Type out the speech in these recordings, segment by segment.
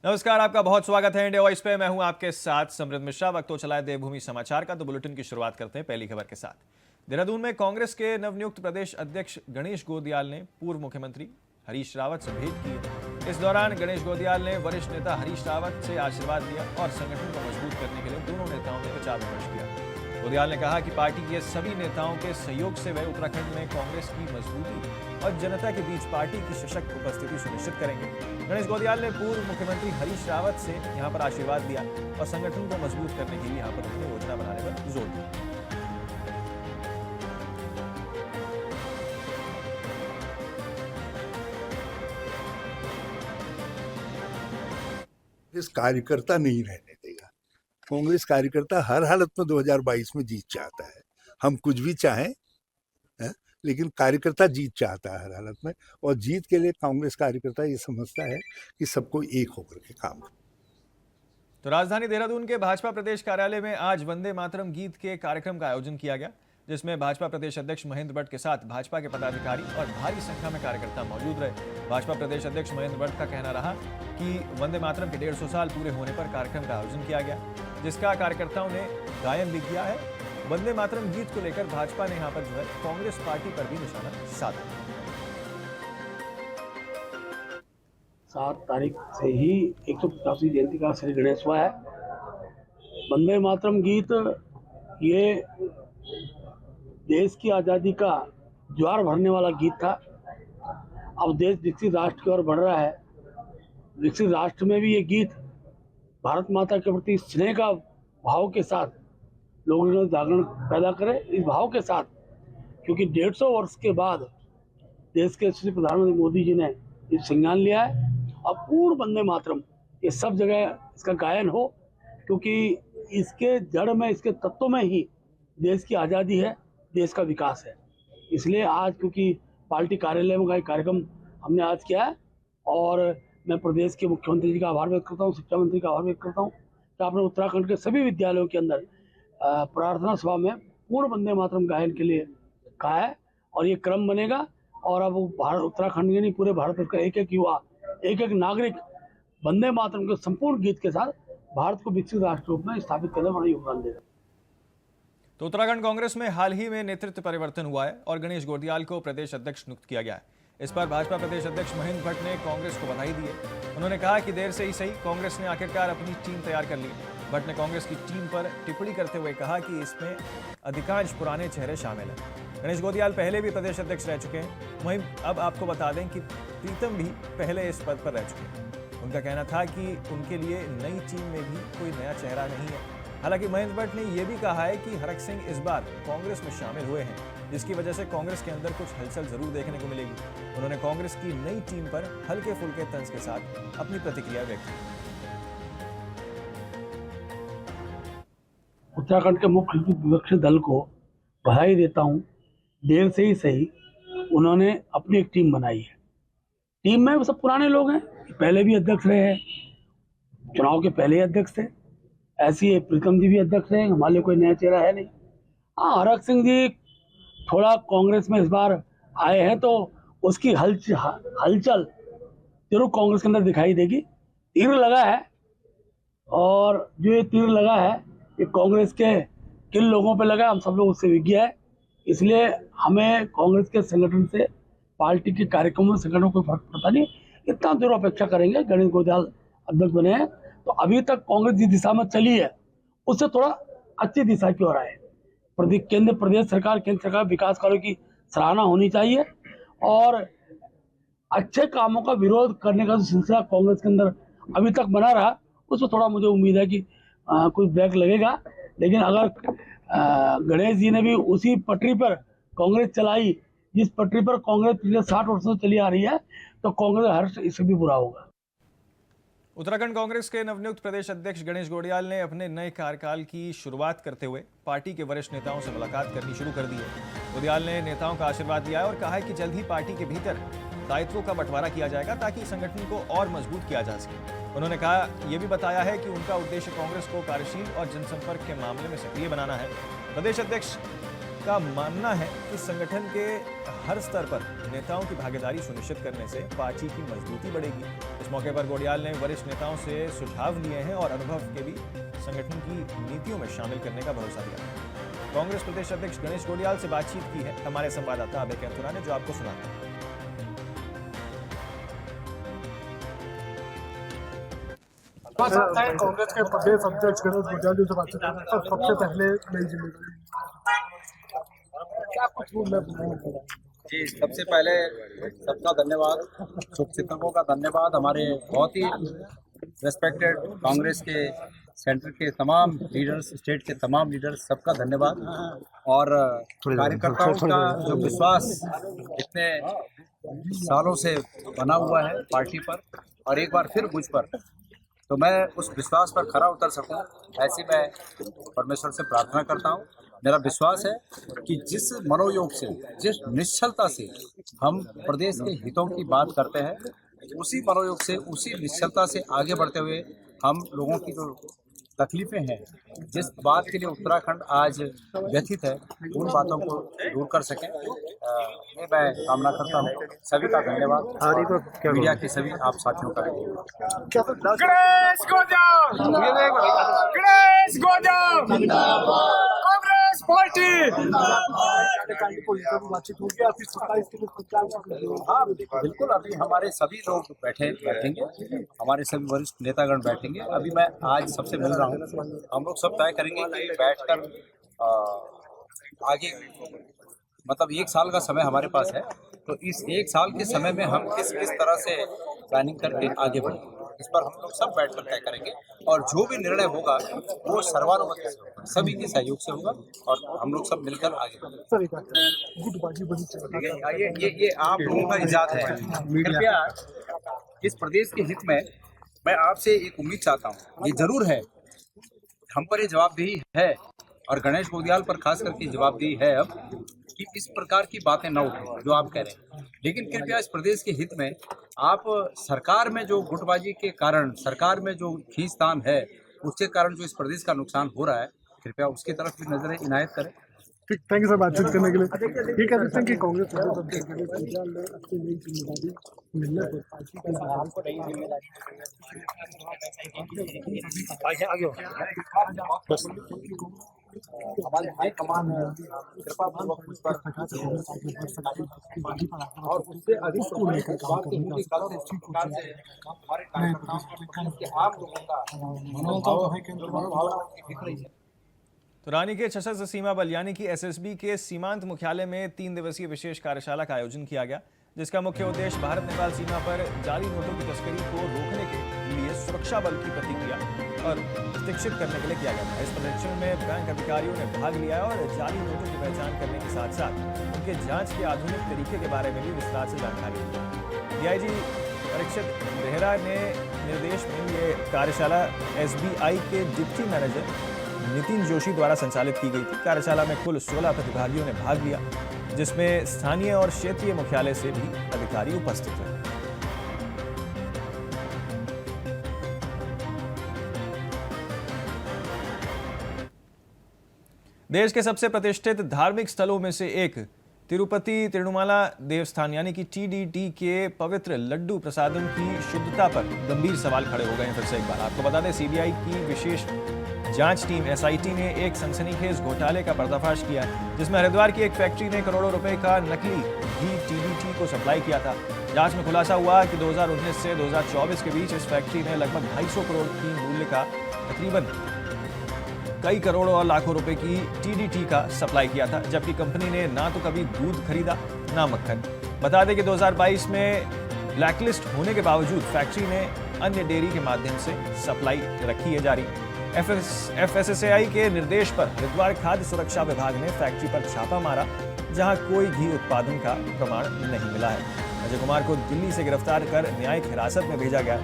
नमस्कार, आपका बहुत स्वागत है इंडिया वॉइस पे। मैं हूं आपके साथ समृद्ध मिश्रा। वक्त तो चला है देवभूमि समाचार का, तो बुलेटिन की शुरुआत करते हैं पहली खबर के साथ। देहरादून में कांग्रेस के नवनियुक्त प्रदेश अध्यक्ष गणेश गोदियाल ने पूर्व मुख्यमंत्री हरीश रावत से भेंट की। इस दौरान गणेश गोदियाल ने वरिष्ठ नेता हरीश रावत से आशीर्वाद लिया और संगठन को मजबूत करने के लिए दोनों नेताओं ने विचार विमर्श किया। गोदियाल ने कहा कि पार्टी के सभी नेताओं के सहयोग से वे उत्तराखंड में कांग्रेस की मजबूती और जनता के बीच पार्टी की सशक्त उपस्थिति सुनिश्चित करेंगे। गणेश गोदियाल ने पूर्व मुख्यमंत्री हरीश रावत से यहां पर आशीर्वाद दिया और संगठन को मजबूत करने के लिए यहां पर उन्होंने योजना बनाने पर जोर दिया। कांग्रेस कार्यकर्ता नहीं रहने देगा। कांग्रेस कार्यकर्ता हर हालत में 2022 में जीत चाहता है। हम कुछ भी चाहें लेकिन कार्यकर्ता जीत चाहता है हर हालत में, और जीत के लिए कांग्रेस कार्यकर्ता ये समझता है कि सबको एक होकर के काम करें। तो राजधानी देहरादून के भाजपा प्रदेश कार्यालय में आज वंदे मातरम गीत के कार्यक्रम का आयोजन किया गया, जिसमें भाजपा प्रदेश अध्यक्ष महेंद्र भट्ट के साथ भाजपा के पदाधिकारी और भारी संख्या में कार्यकर्ता मौजूद रहे। भाजपा प्रदेश अध्यक्ष महेंद्र भट्ट का कहना रहा कि वंदे मातरम के 150 साल पूरे होने पर कार्यक्रम का आयोजन किया गया, जिसका कार्यकर्ताओं ने गायन भी किया है। वंदे मातरम गीत को लेकर भाजपा ने यहां पर जो है कांग्रेस पार्टी पर भी निशाना साधा। 7 तारीख से ही 150वीं जयंती का श्री गणेश हुआ है। वंदे मातरम गीत ये देश की आज़ादी का ज्वार भरने वाला गीत था। अब देश विकसित राष्ट्र की ओर बढ़ रहा है। विकसित राष्ट्र में भी ये गीत भारत माता के प्रति स्नेह का भाव के साथ लोगों में जागरण पैदा करे, इस भाव के साथ, क्योंकि 150 वर्ष के बाद देश के श्री प्रधानमंत्री मोदी जी ने ये संज्ञान लिया है। अब पूर्ण वंदे मातरम ये सब जगह इसका गायन हो, क्योंकि इसके जड़ में, इसके तत्वों में ही देश की आज़ादी है, देश का विकास है। इसलिए आज क्योंकि पार्टी कार्यालय में का कार्यक्रम हमने आज किया है, और मैं प्रदेश के मुख्यमंत्री जी का आभार व्यक्त करता हूँ, शिक्षा मंत्री का आभार व्यक्त करता हूँ कि आपने उत्तराखंड के सभी विद्यालयों के अंदर प्रार्थना सभा में पूर्ण वंदे मातरम गायन के लिए कहा है, और ये क्रम बनेगा। और अब भारत, उत्तराखंड के नहीं पूरे भारत का एक एक युवा, एक एक नागरिक वंदे मातरम के संपूर्ण गीत के साथ भारत को विकसित राष्ट्र रूप में स्थापित करने में योगदान देगा। तो उत्तराखंड कांग्रेस में हाल ही में नेतृत्व परिवर्तन हुआ है और गणेश गोदियाल को प्रदेश अध्यक्ष नियुक्त किया गया है। इस पर भाजपा प्रदेश अध्यक्ष महेंद्र भट्ट ने कांग्रेस को बधाई दी है। उन्होंने कहा कि देर से ही सही कांग्रेस ने आखिरकार अपनी टीम तैयार कर ली। भट्ट ने कांग्रेस की टीम पर टिप्पणी करते हुए कहा कि इसमें अधिकांश पुराने चेहरे शामिल हैं। गणेश गोदियाल पहले भी प्रदेश अध्यक्ष रह चुके हैं। वहीं अब आपको बता दें कि प्रीतम भी पहले इस पद पर रह चुके हैं। उनका कहना था कि उनके लिए नई टीम में भी कोई नया चेहरा नहीं है। हालांकि महेंद्र भट्ट ने यह भी कहा है कि हरक सिंह इस बार कांग्रेस में शामिल हुए हैं, जिसकी वजह से कांग्रेस के अंदर कुछ हलचल जरूर देखने को मिलेगी। उन्होंने कांग्रेस की नई टीम पर हल्के फुल्के तंज के साथ अपनी प्रतिक्रिया व्यक्त की। उत्तराखंड के मुख्य विपक्षी दल को बधाई देता हूँ। देर से ही सही उन्होंने अपनी एक टीम बनाई है। टीम में वो सब पुराने लोग हैं, पहले भी अध्यक्ष रहे हैं, चुनाव के पहले ही अध्यक्ष थे। ऐसी है, प्रीतम जी भी अध्यक्ष रहे, हमारे लिए कोई नया चेहरा है नहीं। हाँ, हरक सिंह जी थोड़ा कांग्रेस में इस बार आए हैं, तो उसकी हलचल जरूर कांग्रेस के अंदर दिखाई देगी। तीर लगा है, और जो ये तीर लगा है ये कांग्रेस के किन लोगों पे लगा, हम सब लोग उससे विज्ञ है। इसलिए हमें कांग्रेस के संगठन से, पार्टी के कार्यक्रमों संगठन को फर्क पड़ता नहीं। इतना जरूर अपेक्षा करेंगे, गणेश गोदियाल अध्यक्ष बने हैं तो अभी तक कांग्रेस जिस दिशा में चली है उससे थोड़ा अच्छी दिशा की ओर आए। प्रदेश सरकार विकास कार्यों की सराहना होनी चाहिए, और अच्छे कामों का विरोध करने का जो सिलसिला कांग्रेस के अंदर अभी तक बना रहा, उसमें थोड़ा मुझे उम्मीद है कि कुछ ब्रेक लगेगा। लेकिन अगर गणेश जी ने भी उसी पटरी पर कांग्रेस चलाई जिस पटरी पर कांग्रेस पिछले 60 वर्षों से चली आ रही है, तो कांग्रेस हर्ष इससे भी बुरा होगा। उत्तराखंड कांग्रेस के नवनियुक्त प्रदेश अध्यक्ष गणेश गोदियाल ने अपने नए कार्यकाल की शुरुआत करते हुए पार्टी के वरिष्ठ नेताओं से मुलाकात करनी शुरू कर दी है। गोदियाल ने नेताओं का आशीर्वाद लिया है और कहा है कि जल्द ही पार्टी के भीतर दायित्वों का बंटवारा किया जाएगा ताकि संगठन को और मजबूत किया जा सके। उन्होंने कहा, यह भी बताया है कि उनका उद्देश्य कांग्रेस को कार्यशील और जनसंपर्क के मामले में सक्रिय बनाना है। प्रदेश अध्यक्ष का मानना है कि संगठन के हर स्तर पर नेताओं की भागीदारी सुनिश्चित करने से पार्टी की मजबूती बढ़ेगी। इस मौके पर गोडियाल ने वरिष्ठ नेताओं से सुझाव लिए हैं और अनुभव के भी संगठन की नीतियों में शामिल करने का भरोसा दिया। कांग्रेस प्रदेश अध्यक्ष गणेश गोडियाल से बातचीत की है हमारे संवाददाता अभय कैंथुरा ने, जो आपको सुनाते हैं। कांग्रेस के प्रदेश अध्यक्ष गणेश गोडियाल जी से बातचीत करना है। सबसे पहले नई जिम्मेदारी क्या कुछ बोलना है? जी, सबसे पहले सबका धन्यवाद, शुभचिंतकों का धन्यवाद, हमारे बहुत ही रेस्पेक्टेड कांग्रेस के सेंटर के तमाम लीडर्स, स्टेट के तमाम लीडर्स, सबका धन्यवाद। और कार्यकर्ताओं का जो विश्वास इतने सालों से बना हुआ है पार्टी पर और एक बार फिर मुझ पर, तो मैं उस विश्वास पर खरा उतर सकूं, ऐसी मैं परमेश्वर से प्रार्थना करता हूं। मेरा विश्वास है कि जिस मनोयोग से, जिस निश्चलता से हम प्रदेश के हितों की बात करते हैं, उसी मनोयोग से, उसी निश्चलता से आगे बढ़ते हुए हम लोगों की जो तकलीफें हैं, जिस बात के लिए उत्तराखंड आज व्यथित है, उन बातों को दूर कर सकें, ये मैं कामना करता हूँ। सभी का धन्यवाद, मीडिया के सभी आप साथियों का कांग्रेस पार्टी हाँ बिल्कुल, अभी हमारे सभी लोग बैठेंगे, हमारे सभी वरिष्ठ नेतागण बैठेंगे। अभी मैं आज सबसे मिल रहा हूँ, हम लोग सब तय करेंगे कि बैठकर आगे, मतलब 1 साल का समय हमारे पास है, तो इस 1 साल के समय में हम किस तरह से प्लानिंग करके आगे बढ़ेंगे, इस पर हम लोग सब बैठकर तय करेंगे। और जो भी निर्णय होगा वो सर्वानुमति से होगा, सभी के सहयोग से होगा और हम लोग सब मिलकर आगे बढ़ेंगे। ये आप लोगों का इजाद है। कृपया इस प्रदेश के हित में मैं आपसे एक उम्मीद चाहता हूँ, ये जरूर है हम पर ये जवाबदेही है और गणेश गोडियाल पर खास करके जवाबदेही है अब, कि इस प्रकार की बातें न उठें जो आप कह रहे हैं। लेकिन कृपया इस प्रदेश के हित में आप सरकार में जो गुटबाजी के कारण, सरकार में जो खींचतान है, उसके कारण जो इस प्रदेश का नुकसान हो रहा है, कृपया उसकी तरफ भी नजर इनायत करें। ठीक, थैंक यू सर बातचीत करने के लिए। ये कह सकते हैं कि कांग्रेस प्रदेश अध्यक्ष गणेश गोडियाल ने अपनी नई जिम्मेदारी मिलने पर पार्टी के हमारे हाईकमान कृपा पूर्वक उस पर और उससे अधिक हमारे कार्यकर्ताओं के आम लोगों का मनोभाव दिख रही है। तो रानी के सशस्त्र सीमा बल यानी कि एसएसबी के सीमांत मुख्यालय में 3 दिवसीय विशेष कार्यशाला का आयोजन किया गया, जिसका मुख्य उद्देश्य भारत नेपाल सीमा पर जाली नोटों की तस्करी को रोकने के लिए सुरक्षा बल की प्रतिक्रिया और शिक्षित करने के लिए किया गया था। इस प्रदर्शन में बैंक अधिकारियों ने भाग लिया और जाली नोटों की पहचान करने के साथ साथ उनके जांच के आधुनिक तरीके के बारे में भी विस्तार से जानकारी दी। डीआईजी परीक्षित बेहरा ने निर्देश में ये कार्यशाला एसबीआई के डिप्टी मैनेजर नितिन जोशी द्वारा संचालित की गई थी। कार्यशाला में कुल 16 प्रतिभागियों ने भाग लिया, जिसमें स्थानीय और क्षेत्रीय मुख्यालय से भी अधिकारी उपस्थित रहे। देश के सबसे प्रतिष्ठित धार्मिक स्थलों में से एक तिरुपति तिरुमला देवस्थान यानी कि टीडीटी के पवित्र लड्डू प्रसादम की शुद्धता पर गंभीर सवाल खड़े हो गए हैं। फिर से एक बार आपको बता दें, सीबीआई की विशेष जांच टीम एसआईटी ने एक सनसनीखेज घोटाले का पर्दाफाश किया है, जिसमें हरिद्वार की एक फैक्ट्री ने करोड़ों रुपए का नकली घी टीडीटी को सप्लाई किया था। जांच में खुलासा हुआ कि 2019 से 2024 के बीच इस फैक्ट्री ने लगभग 250 करोड़ की मूल्य का तकरीबन कई करोड़ और लाखों रुपए की टीडीटी का सप्लाई किया था, जबकि कंपनी ने ना तो कभी दूध खरीदा ना मक्खन। बता दें कि 2022 में ब्लैकलिस्ट होने के बावजूद फैक्ट्री ने अन्य डेयरी के माध्यम से सप्लाई रखी है जारी। एफएसएसएआई के निर्देश पर हरिद्वार खाद्य सुरक्षा विभाग ने फैक्ट्री पर छापा मारा, जहां कोई घी उत्पादन का प्रमाण नहीं मिला है। अजय कुमार को दिल्ली से गिरफ्तार कर न्यायिक हिरासत में भेजा गया।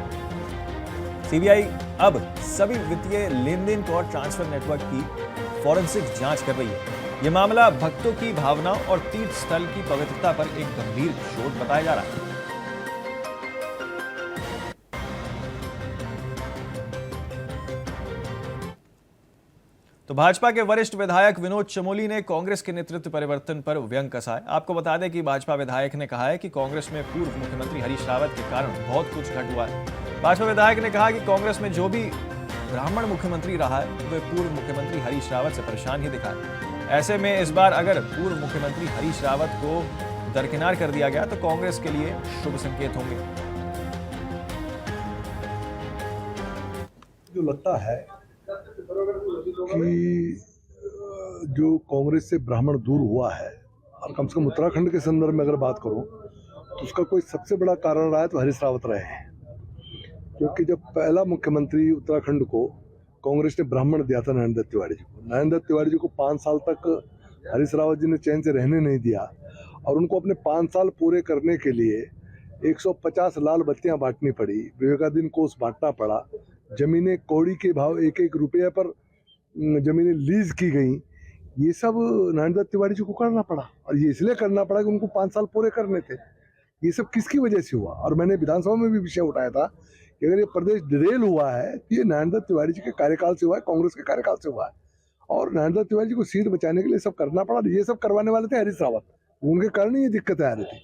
सीबीआई अब सभी वित्तीय लेन देन और ट्रांसफर नेटवर्क की फॉरेंसिक जांच कर रही है। यह मामला भक्तों की भावनाओं और तीर्थ स्थल की पवित्रता पर एक गंभीर चोट बताया जा रहा है। तो भाजपा के वरिष्ठ विधायक विनोद चमोली ने कांग्रेस के नेतृत्व परिवर्तन पर व्यंग कसा है। आपको बता दें कि भाजपा विधायक ने कहा है कि कांग्रेस में पूर्व मुख्यमंत्री हरीश रावत के कारण बहुत कुछ घट हुआ है। भाजपा विधायक ने कहा कि कांग्रेस में जो भी ब्राह्मण मुख्यमंत्री रहा है वे पूर्व मुख्यमंत्री हरीश रावत से परेशान ही दिखा है। ऐसे में इस बार अगर पूर्व मुख्यमंत्री हरीश रावत को दरकिनार कर दिया गया तो कांग्रेस के लिए शुभ संकेत होंगे। जो लगता है कि जो कांग्रेस से ब्राह्मण दूर हुआ है, और कम से कम उत्तराखंड के संदर्भ में अगर बात करूं तो उसका कोई सबसे बड़ा कारण रहा है तो हरीश रावत रहे हैं। क्योंकि जब पहला मुख्यमंत्री उत्तराखंड को कांग्रेस ने ब्राह्मण दिया था नरेंद्र तिवारी जी को, नरेंद्र तिवारी जी को 5 साल तक हरीश रावत जी ने चैन से रहने नहीं दिया और उनको अपने 5 साल पूरे करने के लिए 150 लाल बत्तियां बांटनी पड़ी, विवेकाधीन कोष बांटना पड़ा, जमीनें कौड़ी के भाव 1-1 रुपये पर जमीनें लीज की गई। ये सब नरेंद्र तिवारी जी को करना पड़ा और ये इसलिए करना पड़ा कि उनको 5 साल पूरे करने थे। ये सब किसकी वजह से हुआ? और मैंने विधानसभा में भी विषय उठाया था कि अगर ये प्रदेश डिरेल हुआ है तो ये नरेंद्र तिवारी जी के कार्यकाल से हुआ है, कांग्रेस के कार्यकाल से हुआ है। और नरेंद्र तिवारी जी को सीट बचाने के लिए सब करना पड़ा। ये सब करवाने वाले थे हरीश रावत, उनके कारण ये दिक्कतें आ रही थी।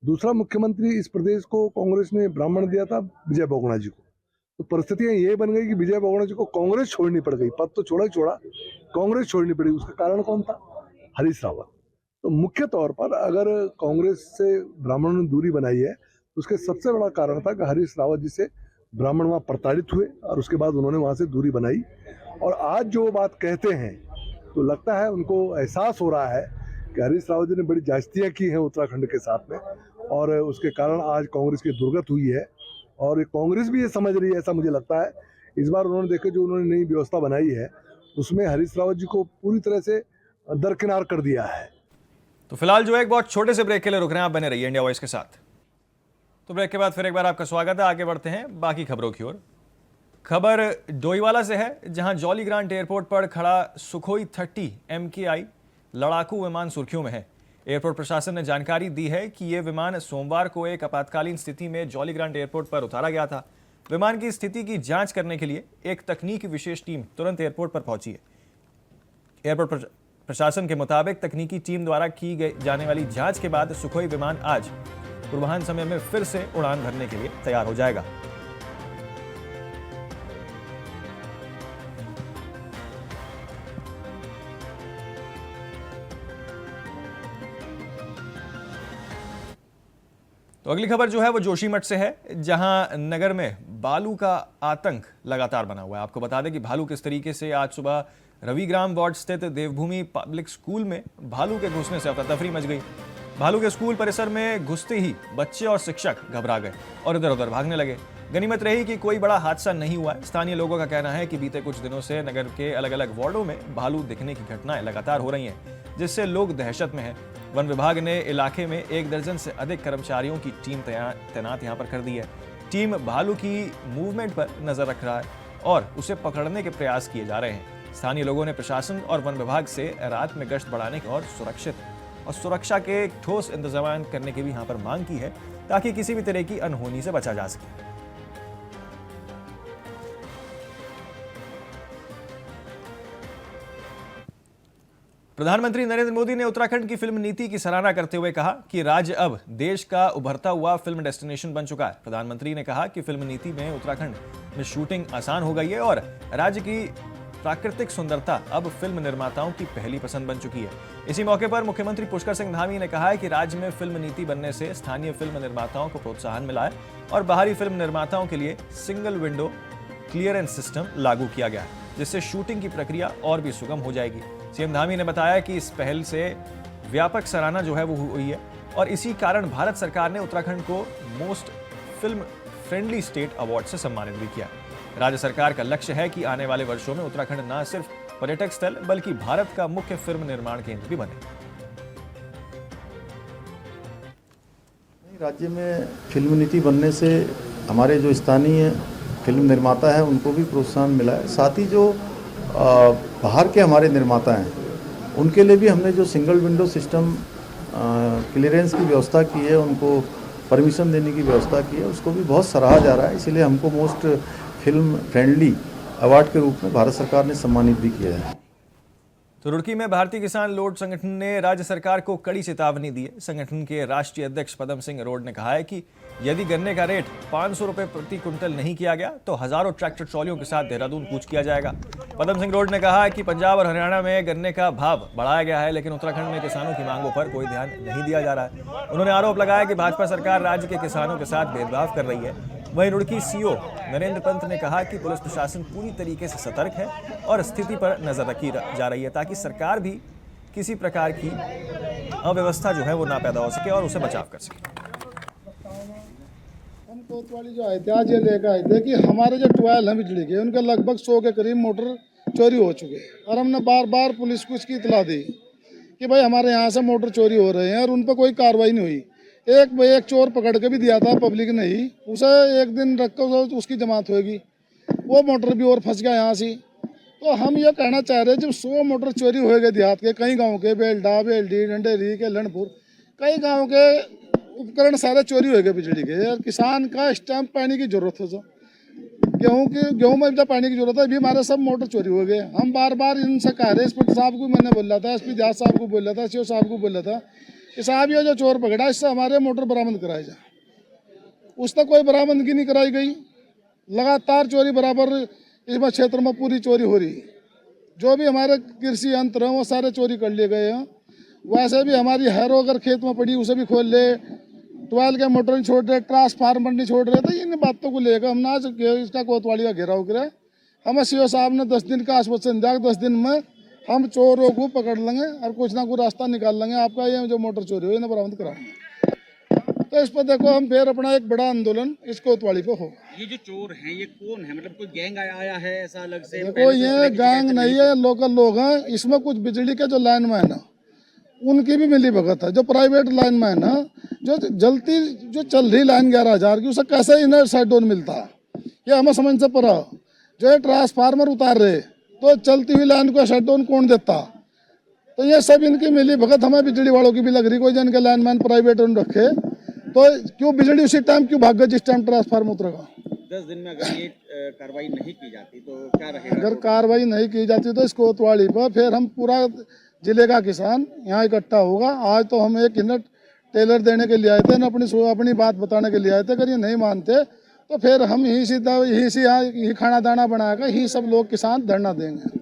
दूसरा मुख्यमंत्री इस प्रदेश को कांग्रेस ने ब्राह्मण दिया था विजय बहुगुणा जी को, तो परिस्थितियां ये बन गई कि विजय बहुगुणा जी को कांग्रेस छोड़नी पड़ गई। पद तो छोड़ा ही छोड़ा, कांग्रेस छोड़नी पड़ी। उसका कारण कौन था? हरीश रावत। तो मुख्य तौर पर अगर कांग्रेस से ब्राह्मणों ने दूरी बनाई है तो उसके सबसे बड़ा कारण था कि हरीश रावत जी से ब्राह्मण वहाँ प्रताड़ित हुए और उसके बाद उन्होंने वहाँ से दूरी बनाई। और आज जो बात कहते हैं तो लगता है उनको एहसास हो रहा है कि हरीश रावत जी ने बड़ी जास्तियाँ की हैं उत्तराखंड के साथ में और उसके कारण आज कांग्रेस की दुर्गत हुई है। और कांग्रेस भी ये समझ रही है, ऐसा मुझे लगता है। इस बार उन्होंने देखे जो उन्होंने नई व्यवस्था बनाई है उसमें हरीश रावत जी को पूरी तरह से दरकिनार कर दिया है। तो फिलहाल जो है एक बहुत छोटे से ब्रेक के लिए रुक रहे हैं, आप बने रहिए इंडिया वॉइस के साथ। तो ब्रेक के बाद फिर एक बार आपका स्वागत है। आगे बढ़ते हैं बाकी खबरों की ओर। खबर डोईवाला से है, जहां जॉली ग्रांट एयरपोर्ट पर खड़ा सुखोई 30 MKI लड़ाकू विमान सुर्खियों में है। एयरपोर्ट प्रशासन ने जानकारी दी है कि यह विमान सोमवार को एक आपातकालीन स्थिति में जॉली ग्रांट एयरपोर्ट पर उतारा गया था। विमान की स्थिति की जांच करने के लिए एक तकनीकी विशेष टीम तुरंत एयरपोर्ट पर पहुंची है। एयरपोर्ट प्रशासन के मुताबिक तकनीकी टीम द्वारा की जाने वाली जांच के बाद सुखोई विमान आज पूर्वाह्न समय में फिर से उड़ान भरने के लिए तैयार हो जाएगा। तो अगली खबर जो है वो जोशीमठ से है, जहां नगर में भालू का आतंक लगातार बना हुआ है। आपको बता दें कि भालू किस तरीके से आज सुबह रविग्राम वार्ड स्थित देवभूमि पब्लिक स्कूल में भालू के घुसने से अफरा-तफरी मच गई। भालू के स्कूल परिसर में घुसते ही बच्चे और शिक्षक घबरा गए और इधर उधर भागने लगे। गनीमत रही कि कोई बड़ा हादसा नहीं हुआ है। स्थानीय लोगों का कहना है कि बीते कुछ दिनों से नगर के अलग अलग वार्डों में भालू दिखने की घटनाएं लगातार हो रही हैं, जिससे लोग दहशत में हैं। वन विभाग ने इलाके में 1 दर्जन से अधिक कर्मचारियों की टीम तैनात यहां पर कर दी है। टीम भालू की मूवमेंट पर नजर रख रहा है और उसे पकड़ने के प्रयास किए जा रहे हैं। स्थानीय लोगों ने प्रशासन और वन विभाग से रात में गश्त बढ़ाने और सुरक्षा के ठोस इंतजाम करने की भी यहां पर मांग की है, ताकि किसी भी तरह की अनहोनी से बचा जा सके। प्रधानमंत्री नरेंद्र मोदी ने उत्तराखंड की फिल्म नीति की सराहना करते हुए कहा कि राज्य अब देश का उभरता हुआ फिल्म डेस्टिनेशन बन चुका है। प्रधानमंत्री ने कहा कि फिल्म नीति में उत्तराखंड में शूटिंग आसान हो गई है और राज्य की प्राकृतिक सुंदरता अब फिल्म निर्माताओं की पहली पसंद बन चुकी है। इसी मौके पर मुख्यमंत्री पुष्कर सिंह धामी ने कहा है कि राज्य में फिल्म नीति बनने से स्थानीय फिल्म निर्माताओं को प्रोत्साहन मिला है और बाहरी फिल्म निर्माताओं के लिए सिंगल विंडो क्लियरेंस सिस्टम लागू किया गया है, जिससे शूटिंग की प्रक्रिया और भी सुगम हो जाएगी। सीएम धामी ने बताया कि इस पहल से व्यापक सराहना जो है वो हुई है और इसी कारण भारत सरकार ने उत्तराखंड को most film friendly state award से सम्मानित भी किया। राज्य सरकार का लक्ष्य है कि आने वाले वर्षों में उत्तराखंड न सिर्फ पर्यटक स्थल बल्कि भारत का मुख्य फिल्म निर्माण केंद्र भी बने। राज्य में फिल्म नीति बनने से हमारे जो स्थानीय फिल्म निर्माता है उनको भी प्रोत्साहन मिला है। साथ ही जो बाहर के हमारे निर्माता हैं उनके लिए भी हमने जो सिंगल विंडो सिस्टम क्लियरेंस की व्यवस्था की है, उनको परमिशन देने की व्यवस्था की है, उसको भी बहुत सराहा जा रहा है। इसीलिए हमको मोस्ट फिल्म फ्रेंडली अवार्ड के रूप में भारत सरकार ने सम्मानित भी किया है। तो रुड़की में भारतीय किसान लोड संगठन ने राज्य सरकार को कड़ी चेतावनी दी है। संगठन के राष्ट्रीय अध्यक्ष पदम सिंह रोड ने कहा है कि यदि गन्ने का रेट 500 रुपए प्रति क्विंटल नहीं किया गया तो हजारों ट्रैक्टर ट्रॉलियों के साथ देहरादून कूच किया जाएगा। पदम सिंह रोड ने कहा कि पंजाब और हरियाणा में गन्ने का भाव बढ़ाया गया है, लेकिन उत्तराखंड में किसानों की मांगों पर कोई ध्यान नहीं दिया जा रहा है। उन्होंने आरोप लगाया कि भाजपा सरकार राज्य के किसानों के साथ भेदभाव कर रही है। वहीं रुड़की सीओ नरेंद्र पंत ने कहा कि पुलिस प्रशासन पूरी तरीके से सतर्क है और स्थिति पर नजर रखी जा रही है ताकि सरकार भी किसी प्रकार की अव्यवस्था जो है वो ना पैदा हो सके और उसे बचाव कर सके। हम कोतवाली जो आए थे आज ये लेकर आए थे कि हमारे जो 12 हैं बिजली के, उनके लगभग 100 के करीब मोटर चोरी हो चुके हैं और हमने बार बार पुलिस को इसकी इतला दी कि भाई हमारे यहाँ से मोटर चोरी हो रहे हैं और उन पर कोई कार्रवाई नहीं हुई। एक चोर पकड़ के भी दिया था पब्लिक ने ही, उसे एक दिन रख कर उसकी जमात होगी, वो मोटर भी और फंस गया यहाँ से। तो हम ये कहना चाह रहे हैं जब 100 मोटर चोरी हो गए देहात के, कई गाँव के, बेलडा, बेलडी, डंडेरी के, लनपुर, कई गाँव के उपकरण सारे चोरी हो गए बिजली के। और किसान का इस टाइम पानी की जरूरत है, जो गेहूँ में जब पानी की जरूरत है, अभी हमारे सब मोटर चोरी हो गए। हम बार बार इनसे कह रहे, एसपी साहब को मैंने बोला था, एसपी जाट साहब को बोला था, सीओ साहब को बोला था कि साहब ये जो चोर पकड़ा इससे हमारे मोटर बरामद कराई जाए। उस तक कोई बरामदगी नहीं कराई गई। लगातार चोरी बराबर इस क्षेत्र में पूरी चोरी हो रही। जो भी हमारे कृषि यंत्र हैं वो सारे चोरी कर लिए गए हैं। वैसे भी हमारी हैरो अगर खेत में पड़ी उसे भी खोल ले, 12 के मोटर नहीं छोड़ रहे, ट्रांसफार्मर नहीं छोड़ रहे। तो इन बातों को लेकर हमने आज इसका कोतवाली का घेराव करा। हमें सीओ साहब ने 10 दिन का आश्वासन दिया, 10 दिन में हम चोरों को पकड़ लेंगे और कुछ ना कुछ रास्ता निकाल लेंगे, आपका ये जो मोटर चोरी हो इन्हें बरामद कराएंगे। तो इस पर देखो हम फिर अपना एक बड़ा आंदोलन इस कोतवाली पे होगा। ये जो चोर हैं ये कौन है, मतलब कोई गैंग आया है ऐसा अलग से? देखो ये गैंग नहीं है, लोकल लोग हैं। इसमें कुछ बिजली के जो लाइन में है ना उनकी भी मिली भगत है। जो प्राइवेट लाइन में है ना, जो चल रही लाइन 11,000 की, उसे कैसे इन्हें साइड डाउन मिलता है ये हमें समझ से पड़ा। जो है ट्रांसफार्मर उतार रहे तो चलती हुई लाइन को शट डाउन कौन देता? तो ये सब इनकी मिली भगत हमें बिजली वालों की भी लग रही। कोई जन के लाइन मैन प्राइवेट रखे तो क्यों बिजली उसी टाइम क्यों भाग गए जिस टाइम ट्रांसफार्मर उतरेगा? 10 दिन में अगर ये कार्रवाई नहीं की जाती तो क्या रहेगा? अगर कार्रवाई नहीं की जाती तो इस कोतवाली पर फिर हम पूरा जिले का किसान यहाँ इकट्ठा होगा। आज तो हम एक यूनिट टेलर देने के लिए आए थे, अपनी बात बताने के लिए आए थे। अगर ये नहीं मानते तो फिर हम यही खाना दाना बनाकर ही सब लोग किसान धरना देंगे।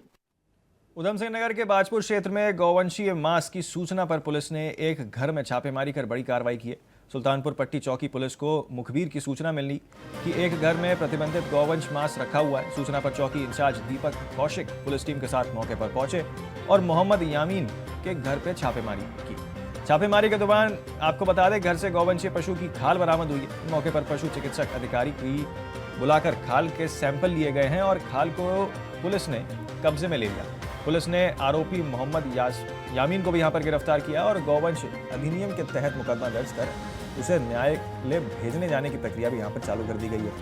उधम सिंह नगर के बाजपुर क्षेत्र में गौवंशीय मांस की सूचना पर पुलिस ने एक घर में छापेमारी कर बड़ी कार्रवाई की है। सुल्तानपुर पट्टी चौकी पुलिस को मुखबिर की सूचना मिली कि एक घर में प्रतिबंधित गौवंश मांस रखा हुआ है। सूचना पर चौकी इंचार्ज दीपक कौशिक पुलिस टीम के साथ मौके पर पहुंचे और मोहम्मद यामीन के घर पर छापेमारी की। छापेमारी के दौरान आपको बता दें घर से गौवंशीय पशु की खाल बरामद हुई है। मौके पर पशु चिकित्सक अधिकारी की बुलाकर खाल के सैंपल लिए गए हैं और खाल को पुलिस ने कब्जे में ले लिया। पुलिस ने आरोपी मोहम्मद यामीन को भी यहां पर गिरफ्तार किया और गौवंश अधिनियम के तहत मुकदमा दर्ज कर उसे न्यायालय भेजने जाने की प्रक्रिया भी यहां पर चालू कर दी गई है।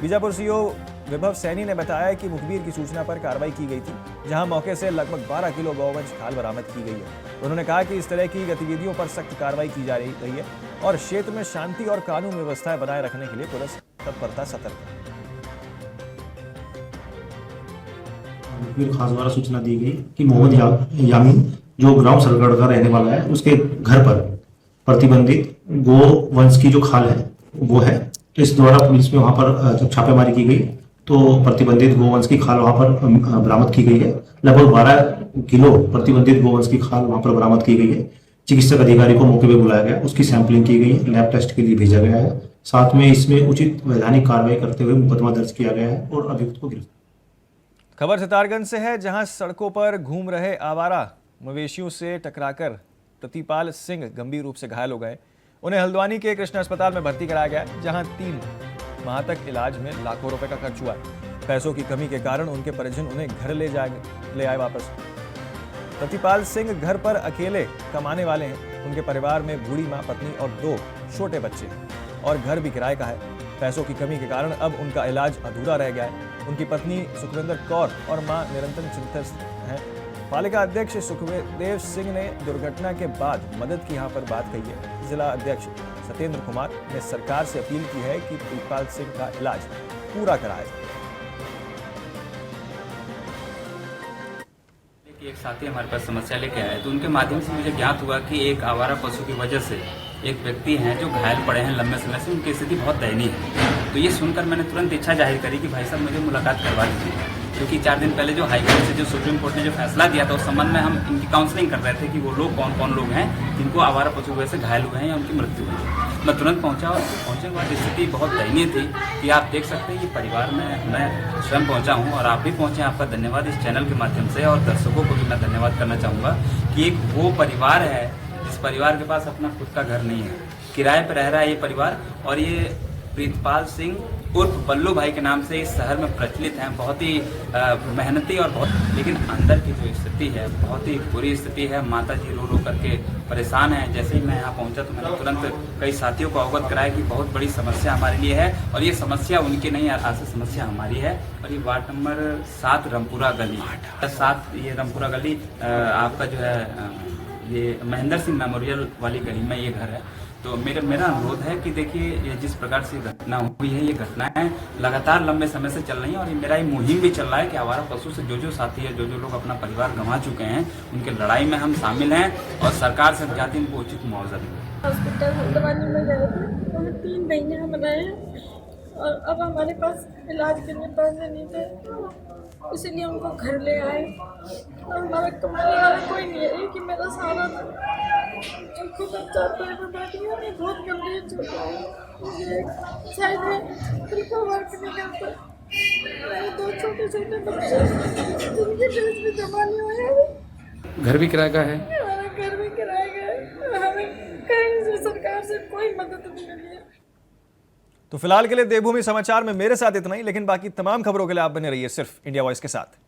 बीजापुर सीओ विभव सैनी ने बताया कि मुखबिर की सूचना पर कार्रवाई की गई थी, जहां मौके से लगभग 12 किलो गौवंश खाल बरामद की गई है। उन्होंने कहा कि इस तरह की गतिविधियों पर सख्त कार्रवाई की जा रही है और क्षेत्र में शांति और कानून व्यवस्था बनाए रखने के लिए पुलिस तत्परता सतर्क है। खास द्वारा सूचना दी गई कि मोहम्मद यामीन जो ग्राम सरगढ़ का रहने वाला है, उसके घर पर प्रतिबंधित गो वंश की जो खाल है वो है। इस द्वारा पुलिस में वहां पर जब छापेमारी की गई तो प्रतिबंधित गोवंश की खाल वहां पर बरामद की गई है। लगभग 12 किलो प्रतिबंधित गोवंश की खाल वहां पर बरामद की गई है। चिकित्सक अधिकारी को मौके पर बुलाया गया, उसकी सैंपलिंग की गई, लैब टेस्ट के लिए भेजा गया है। साथ में इसमें उचित वैधानिक कार्रवाई करते हुए मुकदमा दर्ज किया गया है और अभियुक्त को गिरफ्तार। खबर सितारगंज से है, जहां सड़कों पर घूम रहे आवारा मवेशियों से टकराकर प्रतिपाल सिंह गंभीर रूप से घायल हो गए। उन्हें हल्द्वानी के कृष्णा अस्पताल में भर्ती कराया गया, जहां 3 माह तक इलाज में लाखों रुपए का खर्च हुआ है। पैसों की कमी के कारण उनके परिजन उन्हें घर ले आए वापस। प्रतिपाल सिंह घर पर अकेले कमाने वाले हैं। उनके परिवार में बूढ़ी मां, पत्नी और 2 छोटे बच्चे हैं और घर भी किराए का है। पैसों की कमी के कारण अब उनका इलाज अधूरा रह गया है। उनकी पत्नी सुखविंदर कौर और मां निरंतर चिंतित हैं। पालिका अध्यक्ष सुखदेव सिंह ने दुर्घटना के बाद मदद की यहां पर बात कही है। जिला अध्यक्ष सत्येंद्र कुमार ने सरकार से अपील की है कि प्रतिपाल सिंह का इलाज पूरा कराया जाए। एक साथी हमारे पास समस्या लेके आए तो उनके माध्यम से मुझे ज्ञात हुआ कि एक आवारा पशु की वजह से एक व्यक्ति हैं जो घायल पड़े हैं लंबे समय से, उनकी स्थिति बहुत दयनीय है। तो ये सुनकर मैंने तुरंत इच्छा जाहिर करी कि भाई साहब मुझे मुलाकात करवा दीजिए, क्योंकि 4 दिन पहले जो हाईकोर्ट से जो सुप्रीम कोर्ट ने जो फैसला दिया था उस संबंध में हम इनकी काउंसलिंग कर रहे थे कि वो लोग कौन कौन लोग हैं जिनको आवारा पशु की वजह से घायल हुए हैं या उनकी मृत्यु हुई है। मैं तुरंत पहुंचा और पहुंचने के बाद स्थिति बहुत दयनीय थी कि आप देख सकते हैं कि परिवार में मैं स्वयं पहुंचा हूं और आप भी पहुंचे। आपका धन्यवाद इस चैनल के माध्यम से, और दर्शकों को भी मैं धन्यवाद करना चाहूँगा कि एक वो परिवार है जिस परिवार के पास अपना खुद का घर नहीं है, किराए पर रह रहा है ये परिवार। और ये प्रीतपाल सिंह उर्फ बल्लू भाई के नाम से इस शहर में प्रचलित हैं, बहुत ही मेहनती और बहुत, लेकिन अंदर की जो स्थिति है बहुत ही बुरी स्थिति है। माता जी रो रो करके परेशान हैं। जैसे ही मैं यहाँ पहुँचा तो मैंने तुरंत कई साथियों को अवगत कराया कि बहुत बड़ी समस्या हमारे लिए है और ये समस्या उनकी नहीं, आर्थिक समस्या हमारी है। और ये वार्ड नंबर 7 रामपुरा गली 7, ये रामपुरा गली आपका जो है ये महेंद्र सिंह मेमोरियल वाली गली में ये घर है। तो मेरा अनुरोध है कि देखिए ये जिस प्रकार से घटना हुई है, ये घटनाएं लगातार लंबे समय से चल रही हैं और ये मेरा ये मुहिम भी चल रहा है कि आवारा पशु से जो साथी है, जो लोग अपना परिवार गंवा चुके हैं, उनके लड़ाई में हम शामिल हैं और सरकार से जाती इनको उचित मुआवजा देंगे। हॉस्पिटल हल्द्वानी में गए थे तो 3 महीने हम रहे और अब हमारे पास इलाज के लिए पैसे नहीं थे, इसीलिए उनको घर ले आए। और हमारा कमाने वाला कोई नहीं है कि मेरा सारा उनको बच्चा पैदा बैठी है, मैं बहुत गंभीर चुका हूँ, शायद मैं बिल्कुल वर्क नहीं करता। मेरे 2 छोटे बच्चे जिनके ड्रेस भी जमा नहीं हुए हैं। घर भी किराए का है? हमारा घर भी किराए का है, हमें कहीं से सरकार से कोई मदद नहीं मिली है। तो फिलहाल के लिए देवभूमि समाचार में मेरे साथ इतना ही, लेकिन बाकी तमाम खबरों के लिए आप बने रहिए सिर्फ इंडिया वॉइस के साथ।